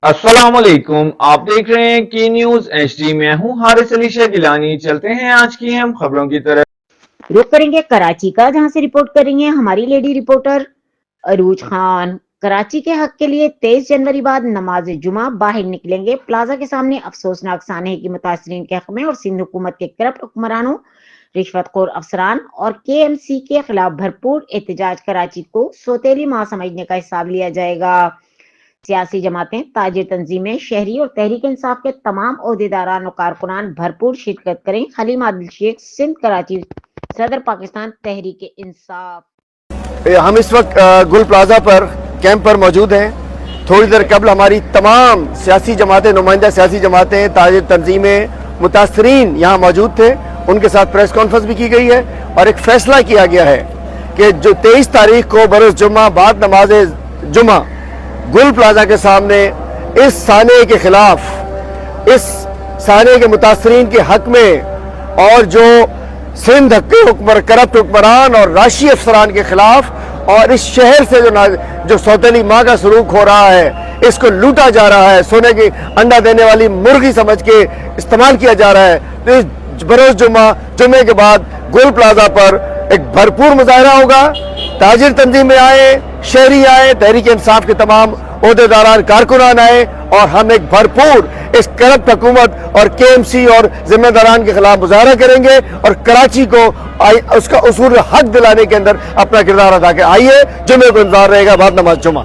अस्सलामुअलैकुम, आप देख रहे हैं की न्यूज एचडी। मैं हूं हारिस अली शाह गिलानी। चलते हैं आज की अहम खबरों की तरफ। रुख करेंगे कराची का, जहां से रिपोर्ट करेंगे हमारी लेडी रिपोर्टर अरूज खान। कराची के हक के लिए 23 जनवरी बाद नमाज जुमा बाहर निकलेंगे। प्लाजा के सामने अफसोसनाक सानहे की मुतासरीन के हक में और सिंध हुकूमत के करप्ट हुक्मरानों, रिश्वतखोर अफसरान और केएमसी के खिलाफ भरपूर एहतजाज। कराची को सौतेली मां समझने का हिसाब लिया जाएगा। सियासी जमातें, ताजिर तंजीमें, शहरी और तहरीक इंसाफ के तमाम ओहदेदारान और कारकुनान भरपूर शिरकत करें। खलीम आदिल शेख, सिंध, कराची, सदर पाकिस्तान तहरीक इंसाफ। हम इस वक्त गुल प्लाजा पर कैंप पर मौजूद हैं। थोड़ी देर कबल हमारी तमाम सियासी जमातें, नुमाइंदा सियासी जमातें, ताजिर तंजीमें, मुतासरीन यहाँ मौजूद थे। उनके साथ प्रेस कॉन्फ्रेंस भी की गई है और एक फैसला किया गया है कि जो 23 तारीख को बरोज़ जुम्मा बाद नमाज जुम्मा गुल प्लाजा के सामने इस साने के खिलाफ, इस साने के मुतासरीन के हक में और जो सिंध के करप्ट हुक्मरान और राशि अफसरान के खिलाफ और इस शहर से जो सौतेली माँ का सलूक हो रहा है, इसको लूटा जा रहा है, सोने की अंडा देने वाली मुर्गी समझ के इस्तेमाल किया जा रहा है, तो इस बरोज़ जुम्मे के बाद गुल प्लाजा पर एक भरपूर मुजाहरा होगा। ताजिर तंजीमें आए, शहरी आए, तहरीक इंसाफ के तमाम ओहदेदारान कारकुनान आए और हम एक भरपूर इस करप्ट हुकूमत और केएमसी और जिम्मेदारान के खिलाफ मुजाहरा करेंगे और कराची को उसका उसूल हक दिलाने के अंदर अपना किरदार अदा करें। आइए, जुम्मे को इंतजार रहेगा बाद नमाज जुम्मा।